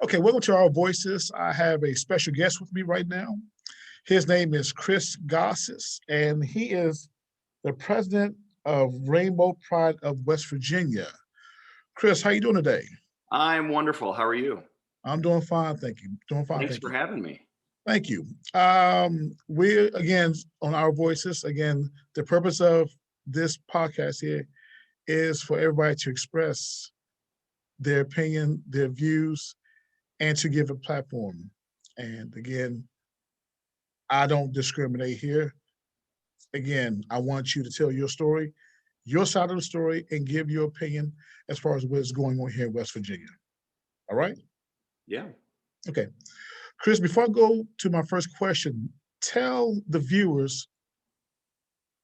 Okay, welcome to Our Voices. I have a special guest with me right now. His name is Chris Gosses, and he is the president of Rainbow Pride of West Virginia. Chris, how you doing today? I'm wonderful. How are you? I'm doing fine, thank you. Doing fine, Thanks thank for you. having me. Thank you. We're again on Our Voices. Again, the purpose of this podcast here is for everybody to express their opinion, their views, and to give a platform. And again, I don't discriminate here. Again, I want you to tell your story, your side of the story, and give your opinion as far as what's going on here in West Virginia. All right? Yeah. Okay. Chris, before I go to my first question, tell the viewers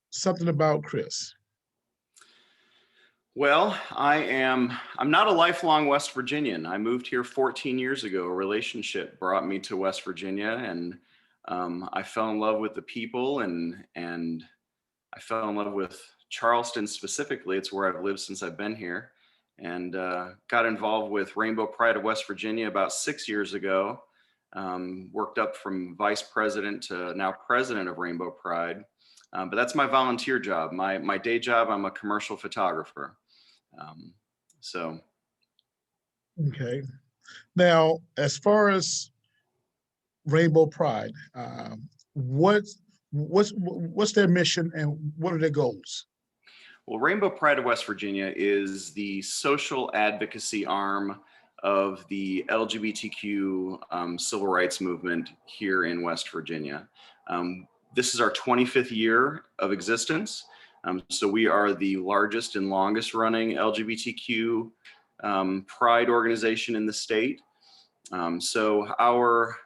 something about Chris. Well, I'm not a lifelong West Virginian. I moved here 14 years ago. A relationship brought me to West Virginia, and I fell in love with the people, and I fell in love with Charleston specifically. It's where I've lived since I've been here, and got involved with Rainbow Pride of West Virginia about 6 years ago. Worked up from vice president to now president of Rainbow Pride. But that's my volunteer job. My day job, I'm a commercial photographer. So. Okay. Now, as far as Rainbow Pride, what's their mission and what are their goals? Well, Rainbow Pride of West Virginia is the social advocacy arm of the LGBTQ civil rights movement here in West Virginia. This is our 25th year of existence. So we are the largest and longest running LGBTQ pride organization in the state. So our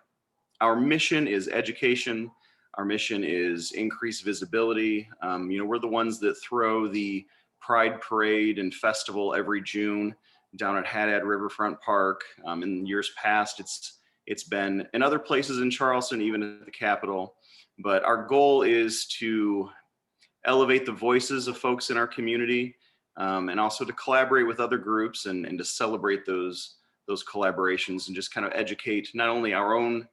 mission is education. Our mission is increased visibility. We're the ones that throw the Pride Parade and Festival every June down at Haddad Riverfront Park. In years past, it's been in other places in Charleston, even at the Capitol. But our goal is to elevate the voices of folks in our community, and also to collaborate with other groups and to celebrate those collaborations and just kind of educate not only our own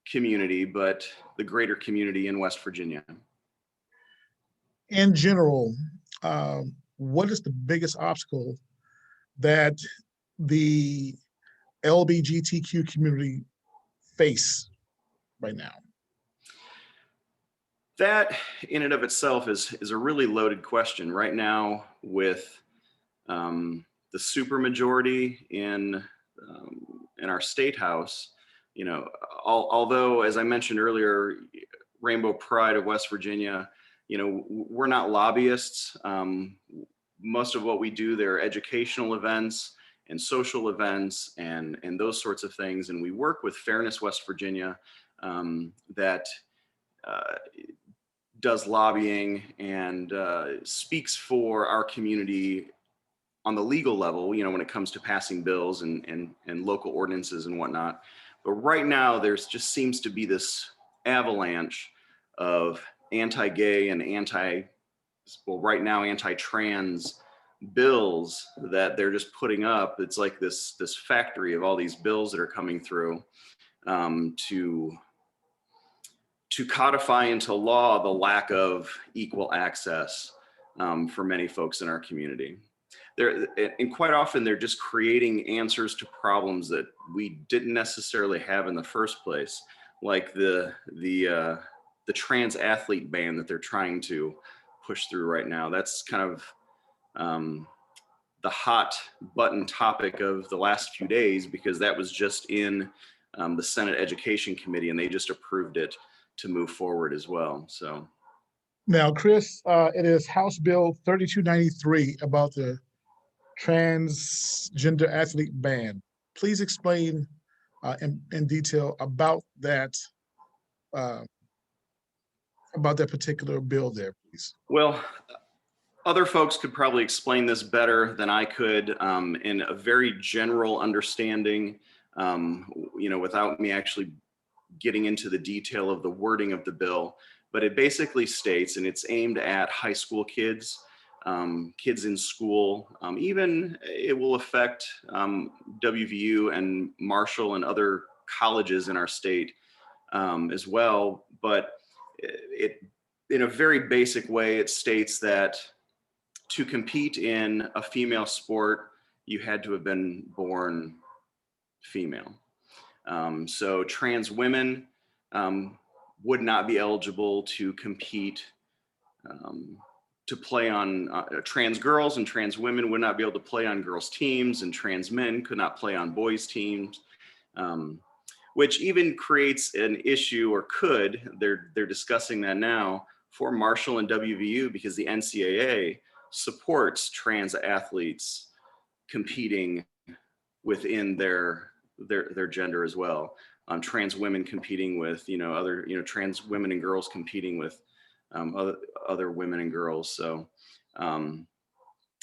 community, but the greater community in West Virginia. In general, what is the biggest obstacle that the LGBTQ community face right now? That in and of itself is a really loaded question right now with the supermajority in our state house. Although, as I mentioned earlier, Rainbow Pride of West Virginia, we're not lobbyists. Most of what we do, there are educational events and social events and those sorts of things. And we work with Fairness West Virginia that does lobbying and speaks for our community on the legal level, when it comes to passing bills and local ordinances and whatnot. But right now, there's just seems to be this avalanche of anti-gay and right now anti-trans bills that they're just putting up. It's like this factory of all these bills that are coming through to codify into law the lack of equal access for many folks in our community. And quite often they're just creating answers to problems that we didn't necessarily have in the first place, like the trans athlete ban that they're trying to push through right now. That's kind of the hot button topic of the last few days, because that was just in the Senate Education Committee and they just approved it to move forward as well. So now, Chris, it is House Bill 3293 about the transgender athlete ban. Please explain in detail about that particular bill there, please. Well, other folks could probably explain this better than I could in a very general understanding, without me actually getting into the detail of the wording of the bill. But it basically states, and it's aimed at high school kids, kids in school. Even it will affect WVU and Marshall and other colleges in our state as well. But it, in a very basic way, it states that to compete in a female sport, you had to have been born female. So trans women would not be eligible to compete to play on trans girls, and trans women would not be able to play on girls teams, and trans men could not play on boys teams, which even creates an issue, or could, they're discussing that now for Marshall and WVU, because the NCAA supports trans athletes competing within their gender as well. Trans women competing with, other, trans women and girls competing with other women and girls. So,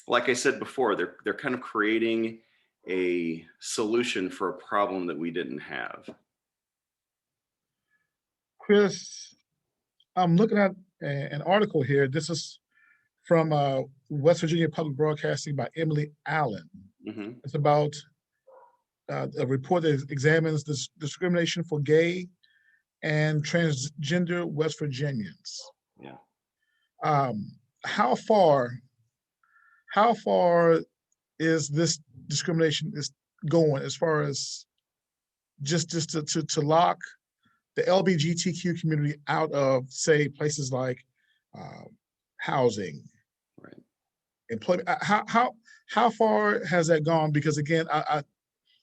like I said before, they're kind of creating a solution for a problem that we didn't have. Chris, I'm looking at an article here. This is from West Virginia Public Broadcasting by Emily Allen. Mm-hmm. It's about a report that examines this discrimination for gay and transgender West Virginians. Yeah. How far is this discrimination is going, as far as just to lock the LGBTQ community out of, say, places like housing, right, employment? How far has that gone? Because again,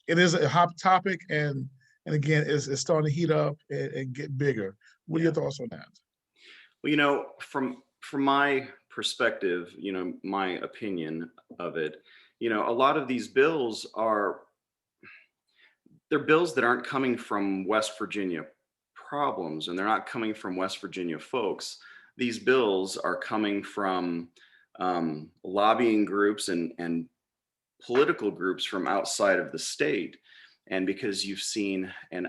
it is a hot topic, and again, it's starting to heat up and get bigger. What are your thoughts on that? Well, from my perspective, my opinion of it, a lot of these bills they're bills that aren't coming from West Virginia problems, and they're not coming from West Virginia folks. These bills are coming from lobbying groups and political groups from outside of the state. And because you've seen, and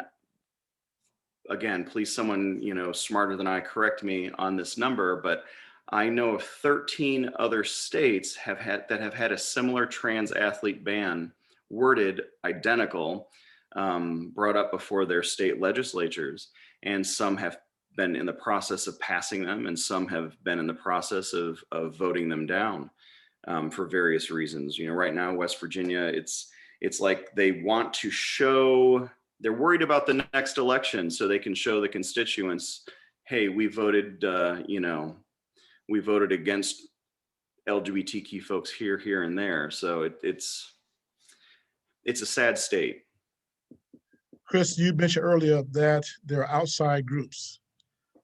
again, please, someone smarter than I correct me on this number, but I know of 13 other states have had a similar trans athlete ban, worded identical, brought up before their state legislatures, and some have been in the process of passing them, and some have been in the process of voting them down for various reasons. Right now, West Virginia, it's like they want to show, they're worried about the next election so they can show the constituents, hey, we voted against LGBTQ folks here, and there. So it's a sad state. Chris, you mentioned earlier that there are outside groups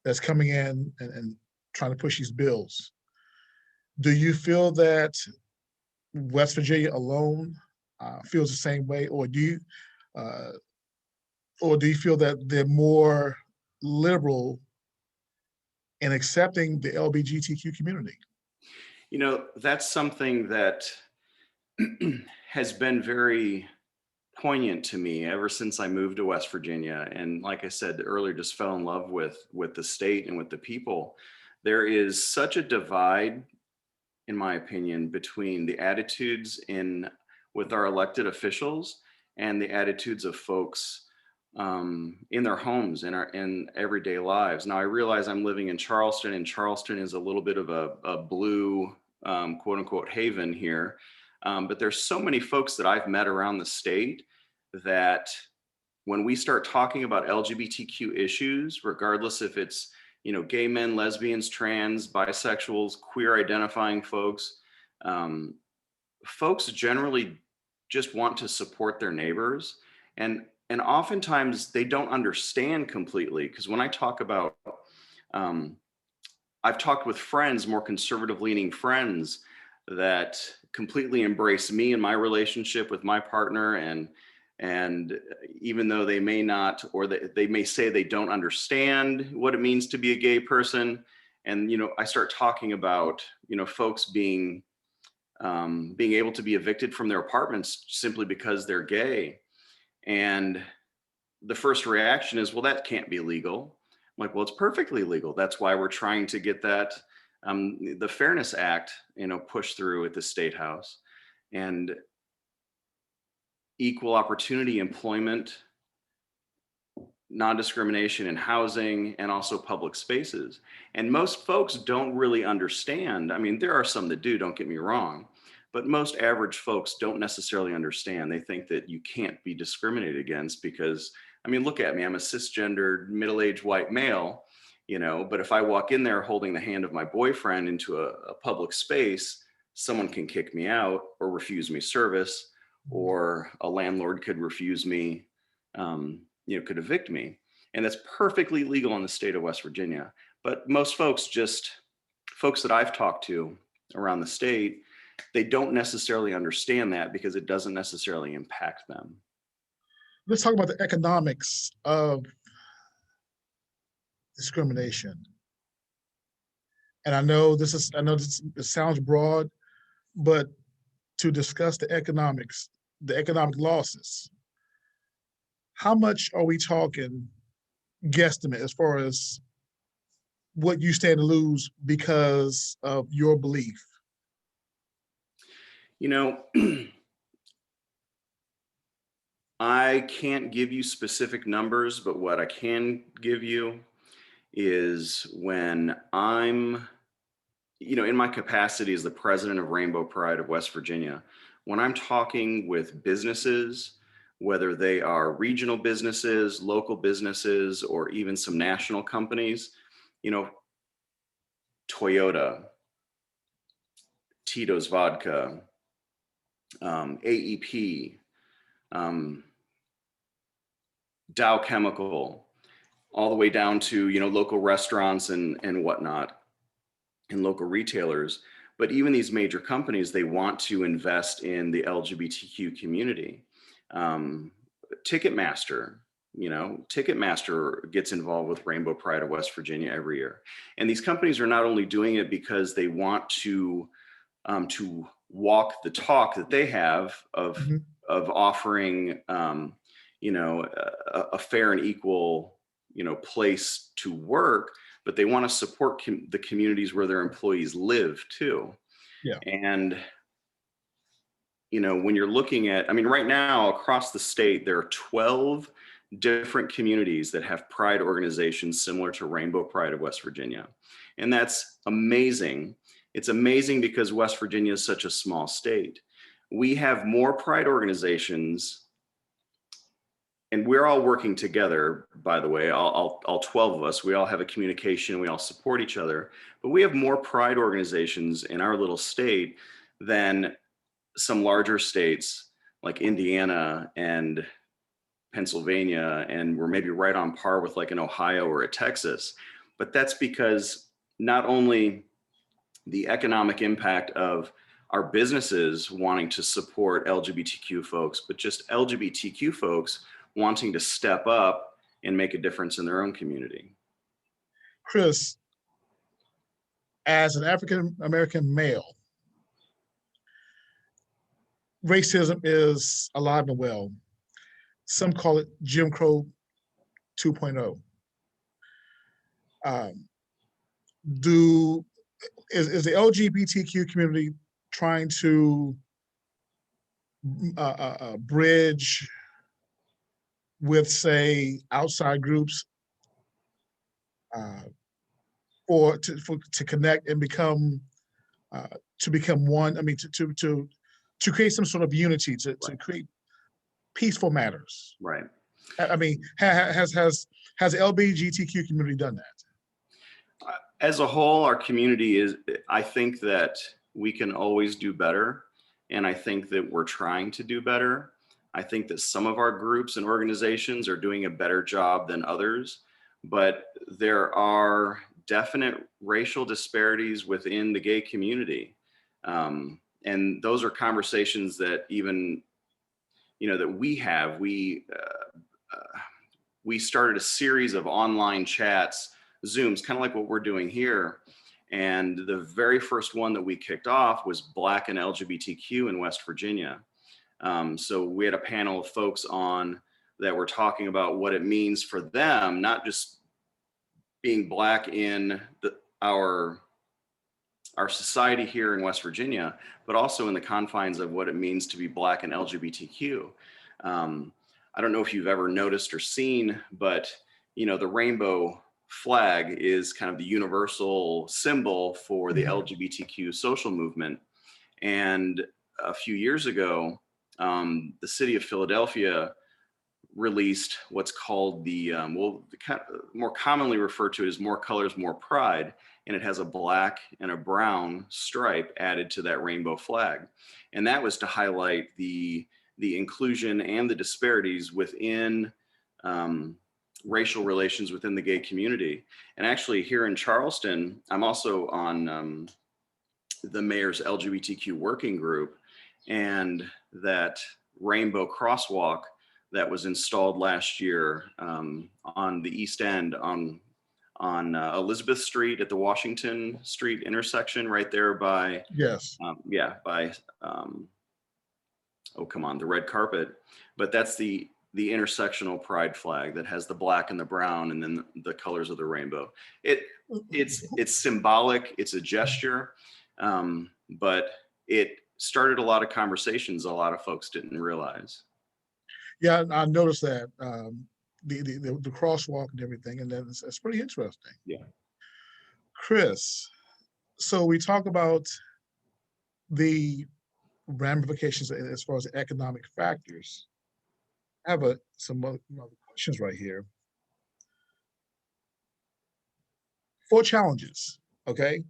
that's coming in and trying to push these bills. Do you feel that West Virginia alone feels the same way, or do you feel that they're more liberal in accepting the LGBTQ community? That's something that has been very poignant to me ever since I moved to West Virginia. And like I said earlier, just fell in love with the state and with the people. There is such a divide, in my opinion, between the attitudes with our elected officials and the attitudes of folks in their homes, in everyday lives. Now, I realize I'm living in Charleston, and Charleston is a little bit of a blue, quote unquote, haven here. But there's so many folks that I've met around the state that when we start talking about LGBTQ issues, regardless if it's, gay men, lesbians, trans, bisexuals, queer identifying folks, folks generally just want to support their neighbors. And oftentimes they don't understand completely, because when I talk about, I've talked with friends, more conservative leaning friends, that completely embrace me and my relationship with my partner, and even though they may not, or they may say they don't understand what it means to be a gay person. And I start talking about folks being able to be evicted from their apartments simply because they're gay, and the first reaction is, well, that can't be legal. I'm like, well, it's perfectly legal. That's why we're trying to get that The Fairness Act, pushed through at the State House, and equal opportunity employment, non-discrimination in housing, and also public spaces. And most folks don't really understand. I mean, there are some that do, don't get me wrong, but most average folks don't necessarily understand. They think that you can't be discriminated against because, I mean, look at me, I'm a cisgendered middle-aged white male, but if I walk in there holding the hand of my boyfriend into a public space, someone can kick me out or refuse me service, or a landlord could refuse me, could evict me. And that's perfectly legal in the state of West Virginia. But most folks that I've talked to around the state, they don't necessarily understand that because it doesn't necessarily impact them. Let's talk about the economics of discrimination. And I know this it sounds broad, but to discuss the economic losses, how much are we talking guesstimate as far as what you stand to lose because of your belief? I can't give you specific numbers, but what I can give you is when I'm, in my capacity as the president of Rainbow Pride of West Virginia, when I'm talking with businesses, whether they are regional businesses, local businesses, or even some national companies, Toyota, Tito's Vodka, AEP, Dow Chemical, all the way down to, local restaurants and whatnot, and local retailers. But even these major companies, they want to invest in the LGBTQ community. Ticketmaster gets involved with Rainbow Pride of West Virginia every year. And these companies are not only doing it because they want to walk the talk that they have of Mm-hmm. offering, a fair and equal, place to work, but they want to support the communities where their employees live too. Yeah. And, when you're looking at, right now across the state, there are 12 different communities that have pride organizations similar to Rainbow Pride of West Virginia. And that's amazing. It's amazing because West Virginia is such a small state. We have more pride organizations, and we're all working together, by the way, all 12 of us. We all have a communication, we all support each other, but we have more pride organizations in our little state than some larger states like Indiana and Pennsylvania, and we're maybe right on par with like an Ohio or a Texas. But that's because not only the economic impact of our businesses wanting to support LGBTQ folks, but just LGBTQ folks wanting to step up and make a difference in their own community. Chris, as an African American male, racism is alive and well. Some call it Jim Crow 2.0. Is the LGBTQ community trying to bridge with, say, outside groups to connect and become one? I mean, to create some sort of unity, to create peaceful matters. Right. I mean, has the LGBTQ community done that? As a whole, our community I think that we can always do better. And I think that we're trying to do better. I think that some of our groups and organizations are doing a better job than others, but there are definite racial disparities within the gay community. And those are conversations that even, that we have. We started a series of online chats, Zooms, kind of like what we're doing here. And the very first one that we kicked off was Black and LGBTQ in West Virginia. So we had a panel of folks on that were talking about what it means for them, not just being Black in our our society here in West Virginia, but also in the confines of what it means to be Black and LGBTQ. I don't know if you've ever noticed or seen, but the rainbow flag is kind of the universal symbol for the Mhm. LGBTQ social movement. And a few years ago, the city of Philadelphia released what's called more commonly referred to as More Colors, More Pride. And it has a black and a brown stripe added to that rainbow flag. And that was to highlight the inclusion and the disparities within racial relations within the gay community. And actually here in Charleston, I'm also on the mayor's LGBTQ working group, and that rainbow crosswalk that was installed last year on the East End on Elizabeth Street at the Washington Street intersection, right there by Yes. by oh come on, the red carpet. But that's the intersectional pride flag that has the black and the brown and then the colors of the rainbow. It's symbolic, it's a gesture, but it started a lot of conversations a lot of folks didn't realize. Yeah, I noticed that the crosswalk and everything, and then it's pretty interesting. Yeah. Chris, so we talk about the ramifications as far as economic factors. I have some other questions right here. 4 challenges, okay?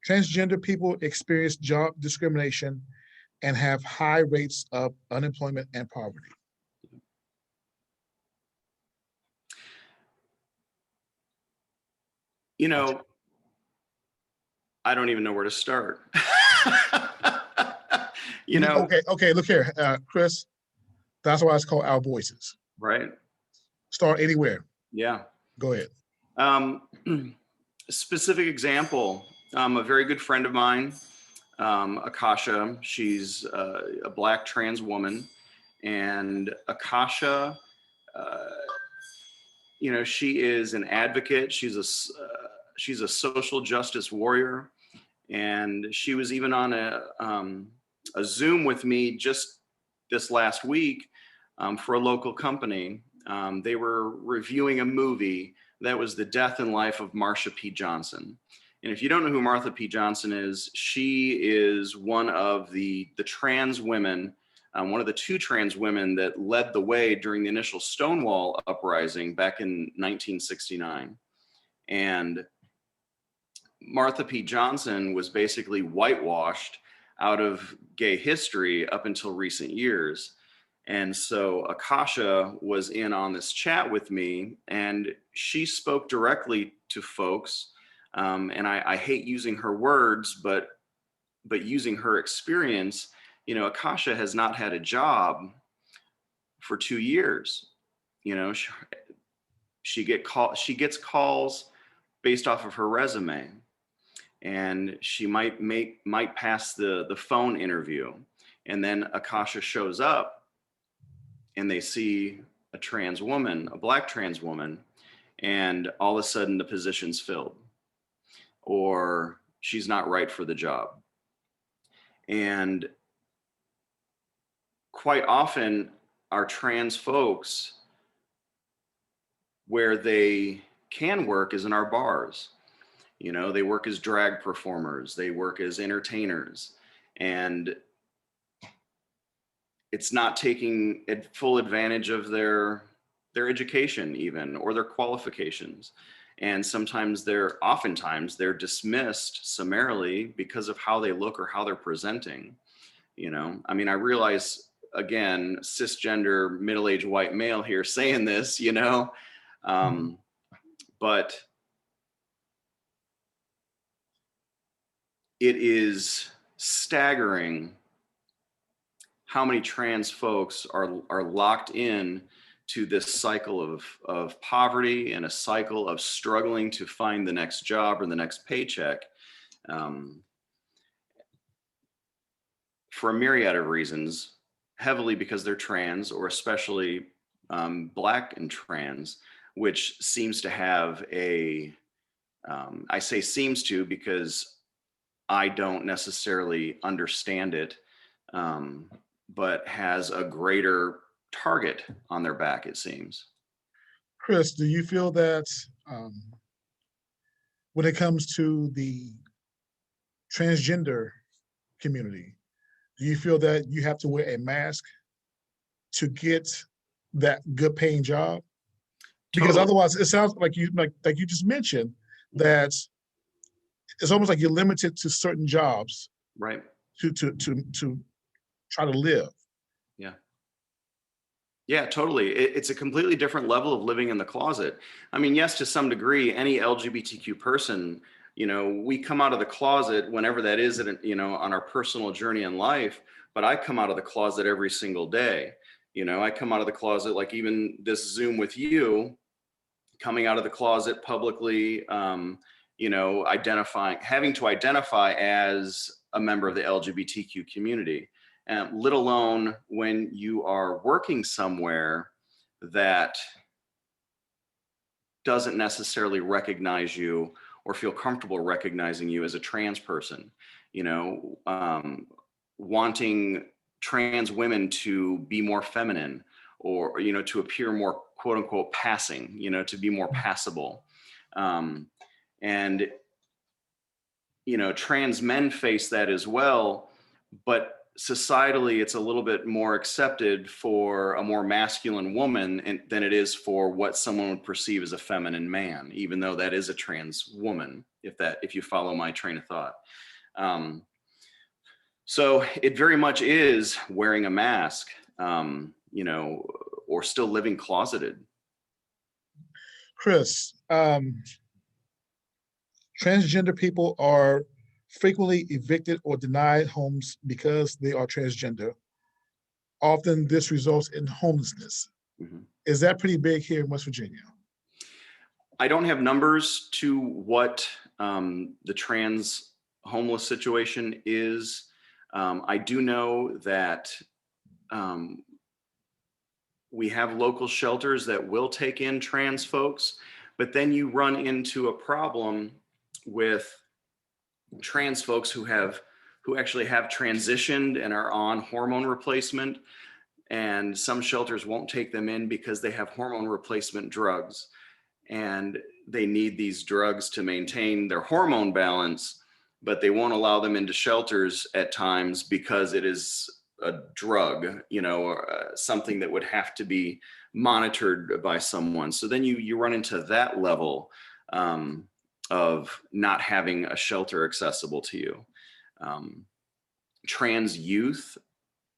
Transgender people experience job discrimination and have high rates of unemployment and poverty. I don't even know where to start. you know, Okay, look here, Chris, that's why it's called Our Voices. right? Start anywhere. Yeah. Go ahead. Specific example, a very good friend of mine, Akasha, she's a Black trans woman. And Akasha, she is an advocate. She's a social justice warrior. And she was even on a Zoom with me just this last week for a local company. They were reviewing a movie that was the death and life of Marsha P. Johnson. And if you don't know who Martha P. Johnson is, she is one of the trans women, one of the 2 trans women that led the way during the initial Stonewall uprising back in 1969. And Martha P. Johnson was basically whitewashed out of gay history up until recent years. And so Akasha was in on this chat with me, and she spoke directly to folks. And I hate using her words, but using her experience, Akasha has not had a job for 2 years. She gets calls based off of her resume, and she might pass the phone interview, and then Akasha shows up and they see a trans woman, a Black trans woman, and all of a sudden the position's filled or she's not right for the job. And quite often our trans folks, where they can work is in our bars. They work as drag performers, they work as entertainers, and it's not taking full advantage of their education even, or their qualifications. And oftentimes they're dismissed summarily because of how they look or how they're presenting. I realize, again, cisgender middle-aged white male here saying this, but it is staggering how many trans folks are locked in to this cycle of poverty and a cycle of struggling to find the next job or the next paycheck, for a myriad of reasons, heavily because they're trans, or especially Black and trans, which seems to have a I say seems to because I don't necessarily understand it, but has a greater target on their back, it seems. Chris, do you feel that when it comes to the transgender community, do you feel that you have to wear a mask to get that good paying job? Because Totally. otherwise, it sounds like you just mentioned that it's almost like you're limited to certain jobs Right. to try to live. Yeah. Yeah, totally. It's a completely different level of living in the closet. I mean, yes, to some degree, any LGBTQ person, we come out of the closet whenever that is, on our personal journey in life. But I come out of the closet every single day. I come out of the closet, like even this Zoom with you, coming out of the closet publicly, having to identify as a member of the LGBTQ community, let alone when you are working somewhere that doesn't necessarily recognize you or feel comfortable recognizing you as a trans person, wanting trans women to be more feminine or, to appear more quote unquote passing, to be more passable. Um, and, trans men face that as well, but societally it's a little bit more accepted for a more masculine woman than it is for what someone would perceive as a feminine man, even though that is a trans woman, if you follow my train of thought. So it very much is wearing a mask, or still living closeted. Chris, transgender people are frequently evicted or denied homes because they are transgender. Often this results in homelessness. Mhm. Is that pretty big here in West Virginia? I don't have numbers to what the trans homeless situation is. I do know that um, we have local shelters that will take in trans folks, but then you run into a problem with trans folks who actually have transitioned and are on hormone replacement, and some shelters won't take them in because they have hormone replacement drugs and they need these drugs to maintain their hormone balance, but they won't allow them into shelters at times because it is a drug, or something that would have to be monitored by someone. So then you run into that level of not having a shelter accessible to you. Trans youth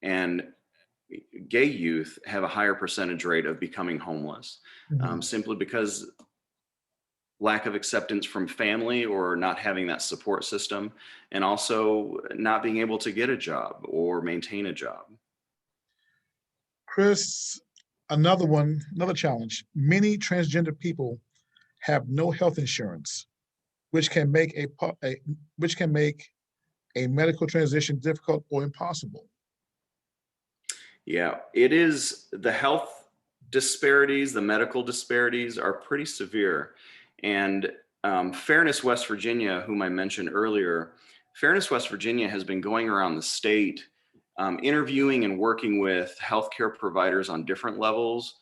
and gay youth have a higher percentage rate of becoming homeless, simply because lack of acceptance from family or not having that support system, and also not being able to get a job or maintain a job. Chris, another challenge. Many transgender people have no health insurance, which can make which can make a medical transition difficult or impossible. Yeah, it is. The health disparities, the medical disparities are pretty severe. And Fairness West Virginia, whom I mentioned earlier, Fairness West Virginia has been going around the state, interviewing and working with healthcare providers on different levels,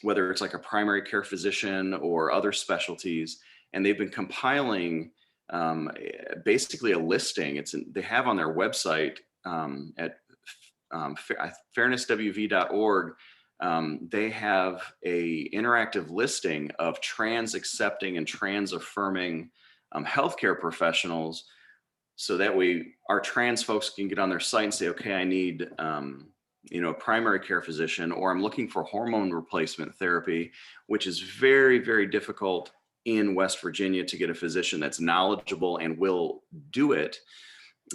whether it's like a primary care physician or other specialties. And they've been compiling basically a listing. They have on their website at fairnesswv.org. They have a interactive listing of trans accepting and trans affirming healthcare professionals, so that way our trans folks can get on their site and say, okay, I need a primary care physician, or I'm looking for hormone replacement therapy, which is very, very difficult in West Virginia to get a physician that's knowledgeable and will do it.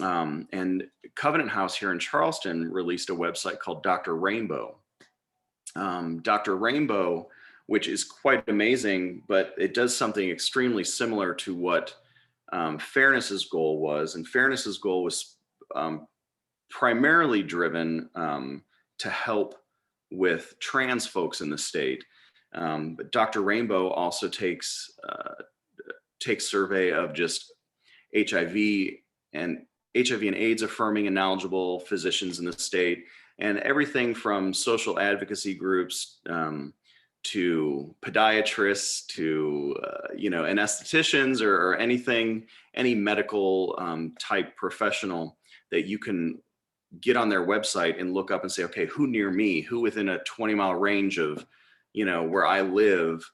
And Covenant House here in Charleston released a website called Dr. Rainbow. Dr. Rainbow, which is quite amazing, but it does something extremely similar to what Fairness's goal was. And Fairness's goal was primarily driven to help with trans folks in the state. But Dr. Rainbow also takes take survey of just HIV and HIV and AIDS affirming and knowledgeable physicians in the state, and everything from social advocacy groups to podiatrists to anestheticians or anything, any medical type professional that you can get on their website and look up and say, okay, who near me, who within a 20-mile range of where I live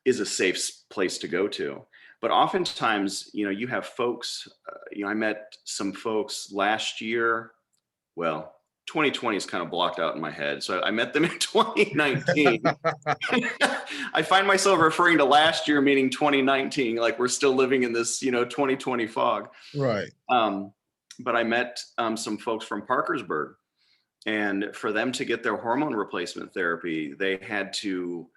is a safe place to go to. But oftentimes, you have folks, I met some folks last year. Well, 2020 is kind of blocked out in my head. So I met them in 2019. I find myself referring to last year, meaning 2019, like we're still living in this, 2020 fog. Right. But I met some folks from Parkersburg, and for them to get their hormone replacement therapy, they had to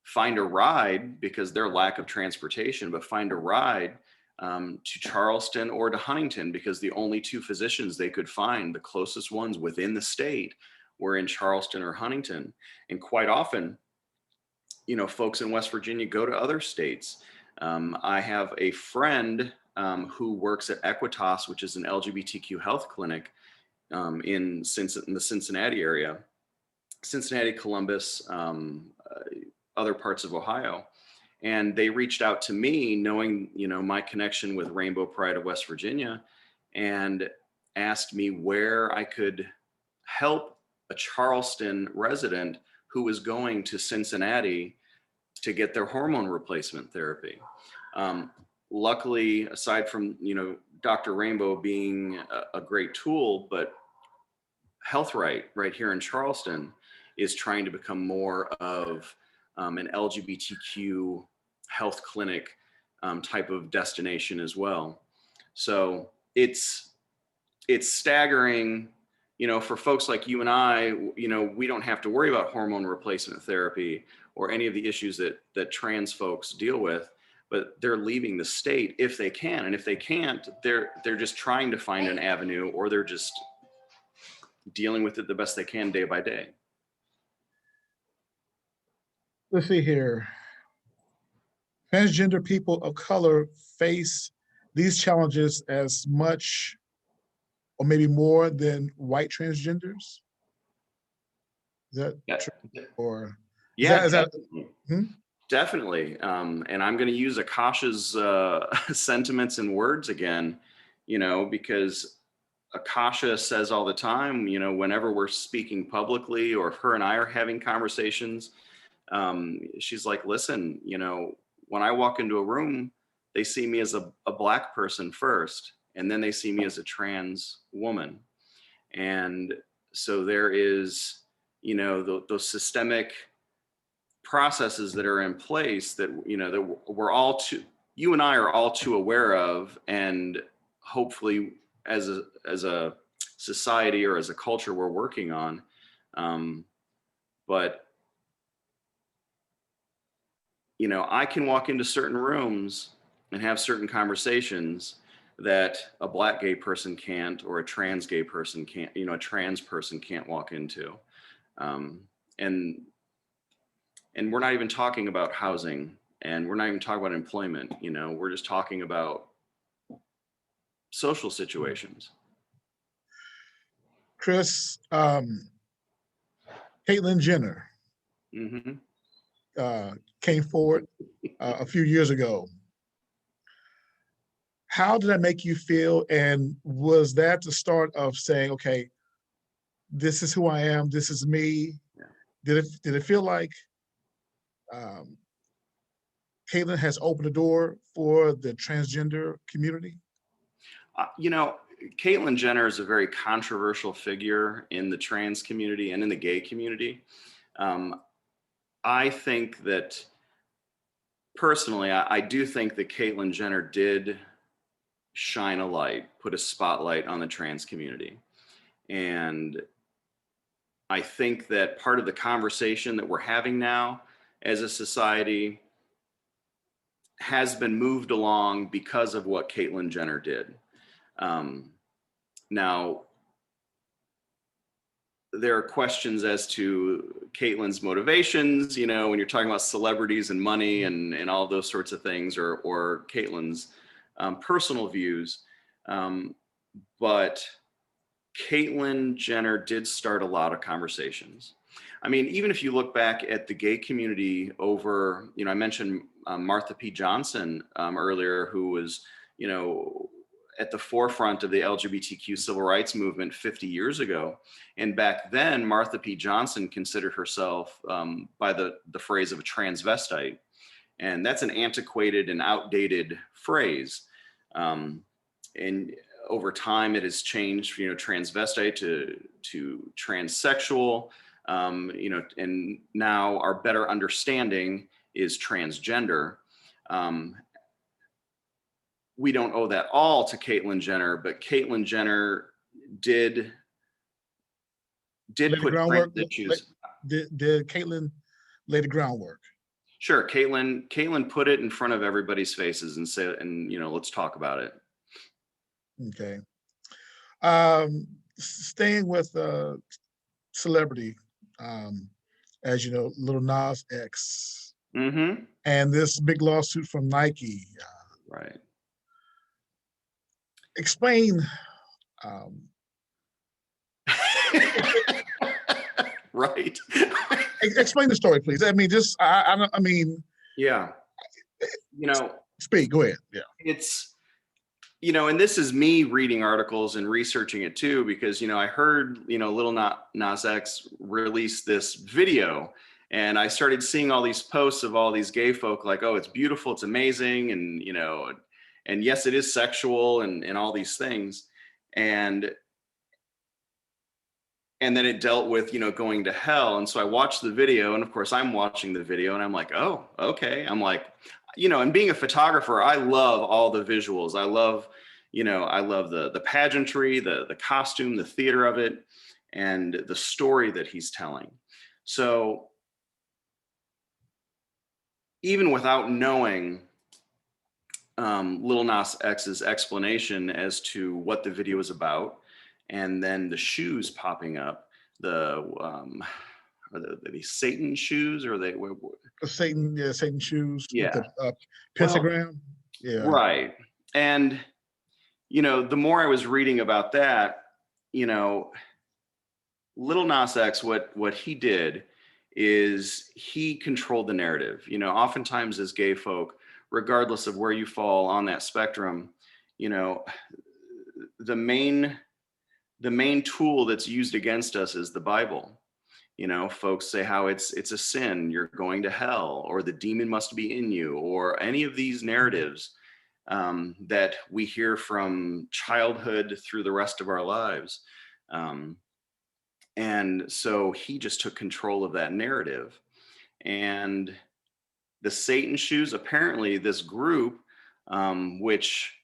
find a ride because their lack of transportation, but find a ride to Charleston or to Huntington, because the only two physicians they could find, the closest ones within the state, were in Charleston or Huntington. And quite often, folks in West Virginia go to other states. I have a friend who works at Equitas, which is an LGBTQ health clinic in the Cincinnati area, Cincinnati, Columbus, other parts of Ohio. And they reached out to me knowing, my connection with Rainbow Pride of West Virginia, and asked me where I could help a Charleston resident who was going to Cincinnati to get their hormone replacement therapy. Luckily, aside from, Dr. Rainbow being a great tool, but HealthRight right here in Charleston is trying to become more of an LGBTQ health clinic type of destination as well. So it's staggering, for folks like you and I, we don't have to worry about hormone replacement therapy or any of the issues that trans folks deal with, but they're leaving the state if they can. And if they can't, they're just trying to find an avenue, or they're just dealing with it the best they can day by day. Let's see here. Transgender people of color face these challenges as much or maybe more than white transgenders? Is that true? Or yeah, is that definitely. And I'm going to use Akasha's sentiments and words again, because Akasha says all the time, whenever we're speaking publicly or her and I are having conversations, she's like, listen, when I walk into a room, they see me as a Black person first, and then they see me as a trans woman. And so there is, those systemic processes that are in place that, that you and I are all too aware of, and hopefully as a society or as a culture we're working on. But I can walk into certain rooms and have certain conversations that a Black gay person can't, or a trans gay person can't, a trans person can't walk into. And we're not even talking about housing, and we're not even talking about employment. We're just talking about social situations. Chris, Caitlyn Jenner came forward a few years ago. How did that make you feel? And was that the start of saying, okay, this is who I am, this is me? Yeah. Did it feel like Caitlyn has opened the door for the transgender community? Caitlyn Jenner is a very controversial figure in the trans community and in the gay community. I think that personally, I do think that Caitlyn Jenner did shine a light, put a spotlight on the trans community. And I think that part of the conversation that we're having now as a society has been moved along because of what Caitlyn Jenner did. Now, there are questions as to Caitlin's motivations, you know, when you're talking about celebrities and money and all those sorts of things, or Caitlin's personal views. But Caitlyn Jenner did start a lot of conversations. I mean, even if you look back at the gay community over, you know, I mentioned Martha P. Johnson earlier, who was, you know, at the forefront of the LGBTQ civil rights movement 50 years ago. And back then, Martha P. Johnson considered herself by the phrase of a transvestite. And that's an antiquated and outdated phrase. And over time, it has changed, you know, transvestite to transsexual, you know, and now our better understanding is transgender. We don't owe that all to Caitlyn Jenner, but Caitlyn Jenner did Lay the put groundwork. trans issues. Did Caitlyn lay the groundwork? Sure, Caitlyn put it in front of everybody's faces and said, and you know, let's talk about it. Okay. Staying with celebrity, as you know, Lil Nas X, and this big lawsuit from Nike. Right. Explain. Right. Explain the story, please. I mean, just I mean. Yeah. You know. Speak. Go ahead. Yeah. It's, you know, and this is me reading articles and researching it too, because, you know, I heard, you know, Lil Nas X release this video, and I started seeing all these posts of all these gay folk like, oh, it's beautiful, it's amazing, and, you know, and yes, it is sexual and all these things. And then it dealt with, you know, going to hell. And so I watched the video, and of course I'm watching the video and I'm like, oh, okay. I'm like, you know, and being a photographer, I love all the visuals. I love, you know, I love the pageantry, the costume, the theater of it, and the story that he's telling. So even without knowing Lil Nas X's explanation as to what the video is about, and then the shoes popping up, are they Satan shoes, or are they Satan shoes, yeah, with the pentagram. Well, yeah, right. And you know, the more I was reading about that, you know, Lil Nas X, what he did is he controlled the narrative. You know, oftentimes as gay folk, regardless of where you fall on that spectrum, you know, the main tool that's used against us is the Bible. You know, folks say how it's a sin, you're going to hell, or the demon must be in you, or any of these narratives that we hear from childhood through the rest of our lives. And so he just took control of that narrative. And the Satan shoes, apparently this group, which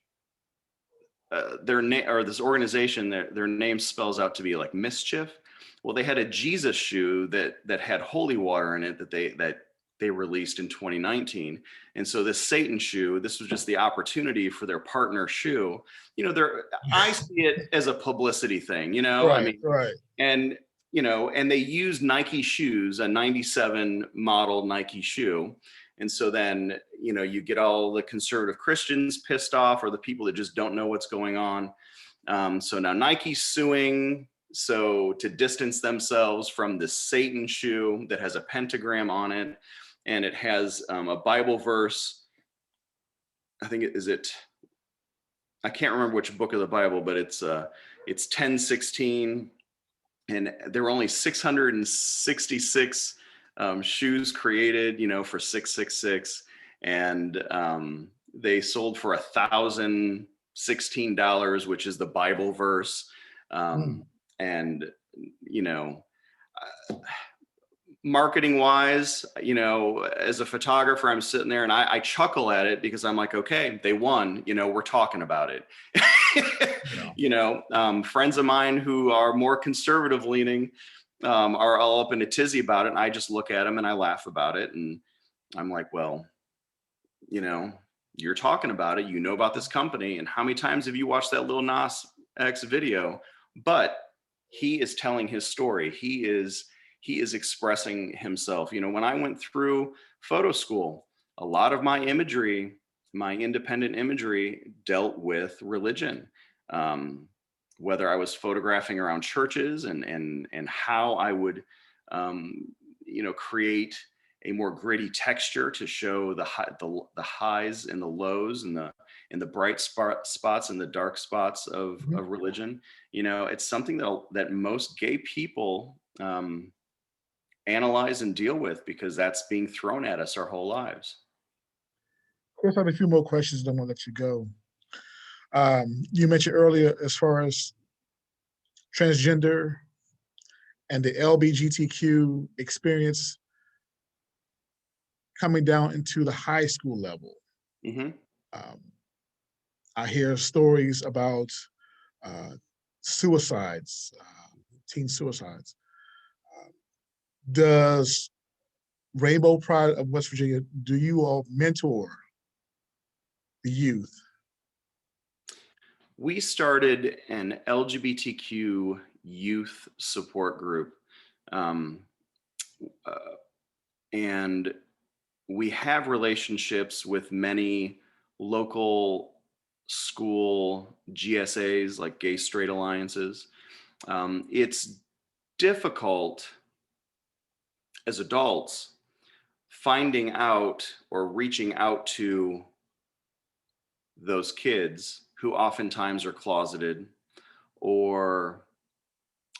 their name, or this organization, their name spells out to be like mischief. Well, they had a Jesus shoe that had holy water in it that they released in 2019. And so this Satan shoe, this was just the opportunity for their partner shoe. You know, I see it as a publicity thing, you know, right, I mean, right. And, you know, and they used Nike shoes, a 97 model Nike shoe. And so then, you know, you get all the conservative Christians pissed off, or the people that just don't know what's going on. So now Nike's suing, so to distance themselves from the Satan shoe that has a pentagram on it, and it has a Bible verse. I think I can't remember which book of the Bible, but it's 10:16, and there were only 666 shoes created, you know, for 666, and they sold for $1,016, which is the Bible verse. And, you know, marketing wise, you know, as a photographer, I'm sitting there and I chuckle at it, because I'm like, okay, they won, you know, we're talking about it. Yeah. You know, friends of mine who are more conservative leaning are all up in a tizzy about it. And I just look at them and I laugh about it. And I'm like, well, you know, you're talking about it, you know about this company, and how many times have you watched that Lil Nas X video? But he is telling his story. He is expressing himself. You know, when I went through photo school, a lot of my imagery, my independent imagery, dealt with religion. Um, Whether I was photographing around churches and how I would, um, create a more gritty texture to show the highs and the lows and the bright spots and the dark spots Mhm. of religion. You know, it's something that most gay people analyze and deal with because that's being thrown at us our whole lives. Chris, I have a few more questions, then I'm gonna let you go. You mentioned earlier as far as transgender and the LGBTQ experience coming down into the high school level. Hmm. Um, I hear stories about uh, suicides, teen suicides. Does Rainbow Pride of West Virginia, do you all mentor the youth? We started an LGBTQ youth support group. Um, uh, and we have relationships with many local school GSAs, like Gay Straight Alliances. It's difficult as adults finding out or reaching out to those kids who oftentimes are closeted or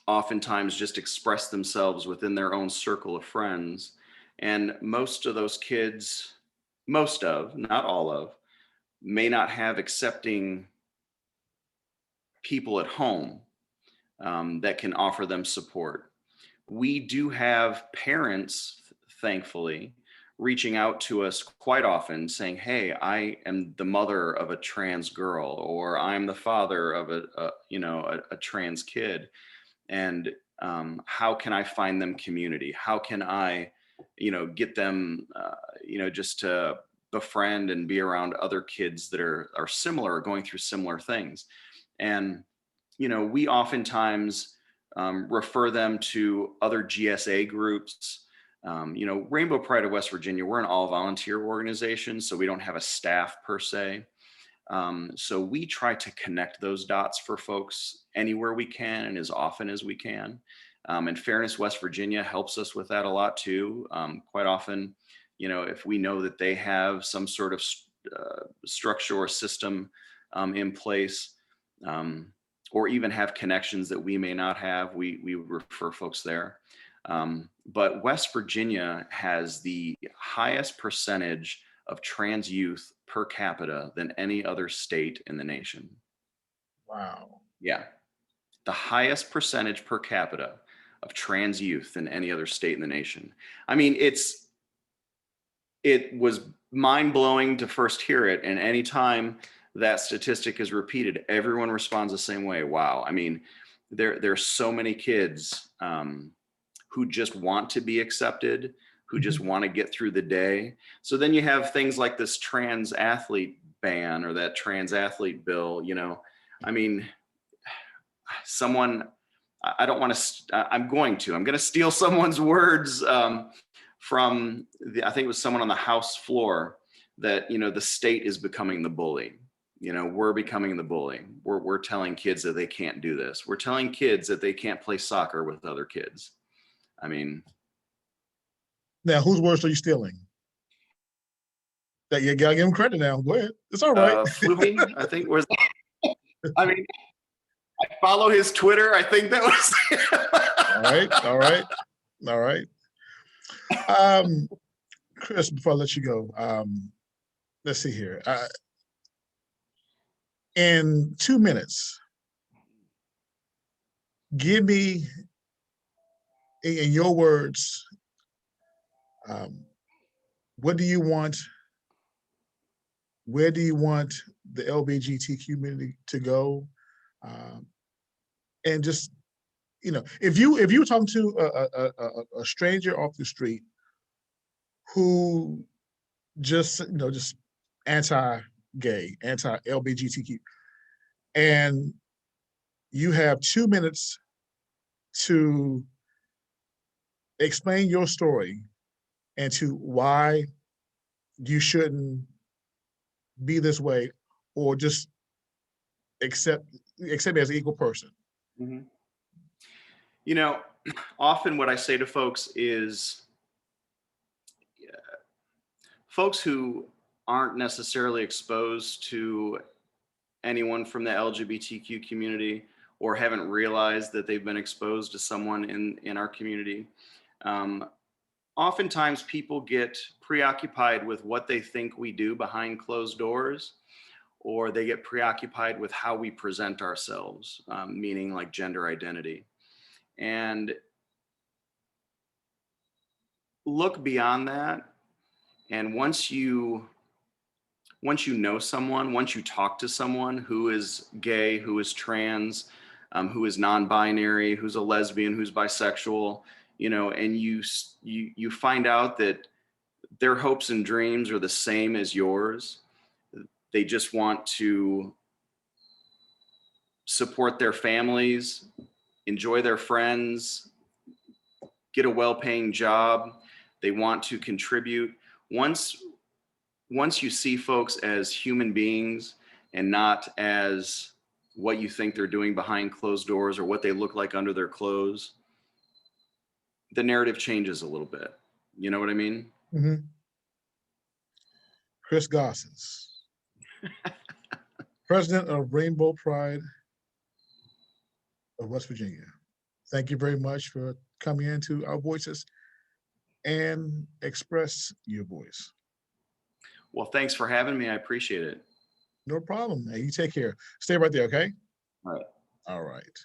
oftentimes just express themselves within their own circle of friends. And most of those kids, most of, not all of, may not have accepting people at home that can offer them support. We do have parents, thankfully, reaching out to us quite often saying, "Hey, I am the mother of a trans girl," or "I'm the father of a trans kid," and how can I find them community? How can I, get them, just to befriend and be around other kids that are similar or going through similar things? And we oftentimes refer them to other GSA groups. Rainbow Pride of West Virginia, we're an all volunteer organization, so we don't have a staff per se. So we try to connect those dots for folks anywhere we can and as often as we can. And Fairness West Virginia helps us with that a lot too. Quite often, if we know that they have some sort of structure or system in place, um, or even have connections that we may not have, we refer folks there. But West Virginia has the highest percentage of trans youth per capita than any other state in the nation. Wow. Yeah, the highest percentage per capita of trans youth than any other state in the nation. I mean, it was mind blowing to first hear it, and anytime that statistic is repeated, everyone responds the same way. Wow. I mean, there's so many kids who just want to be accepted, who just Mhm. want to get through the day. So then you have things like this trans athlete ban or that trans athlete bill. I mean, someone, I don't want to, I'm going to steal someone's words from I think it was someone on the House floor that, the state is becoming the bully. We're becoming the bully. We're telling kids that they can't do this. We're telling kids that they can't play soccer with other kids. I mean, Now, whose words are you stealing? That you gotta give him credit now. Go ahead. It's all right. Flutie, I think was. I mean, I follow his Twitter. I think that was. All right. All right. All right. Um, Chris, before I let you go, let's see here. In 2 minutes, give me, in your words, um, what do you want? Where do you want the LGBTQ community to go? Um, and just, if you were talking to a stranger off the street who just anti-gay, anti-LGBTQ, and you have 2 minutes to explain your story and to why you shouldn't be this way, or just accept me as an equal person. Mhm. You know, often what I say to folks is folks who aren't necessarily exposed to anyone from the LGBTQ community or haven't realized that they've been exposed to someone in our community. Um, Oftentimes people get preoccupied with what they think we do behind closed doors, or they get preoccupied with how we present ourselves, meaning like gender identity. And look beyond that. And once you know someone, once you talk to someone who is gay, who is trans, who is non-binary, who's a lesbian, who's bisexual, and you find out that their hopes and dreams are the same as yours. They just want to support their families, enjoy their friends, get a well-paying job. They want to contribute. Once you see folks as human beings and not as what you think they're doing behind closed doors or what they look like under their clothes, the narrative changes a little bit. You know what I mean? Mm-hmm. Chris Gosses, president of Rainbow Pride of West Virginia. Thank you very much for coming into our voices and express your voice. Well, thanks for having me. I appreciate it. No problem. Hey, you take care. Stay right there, okay? All right. All right.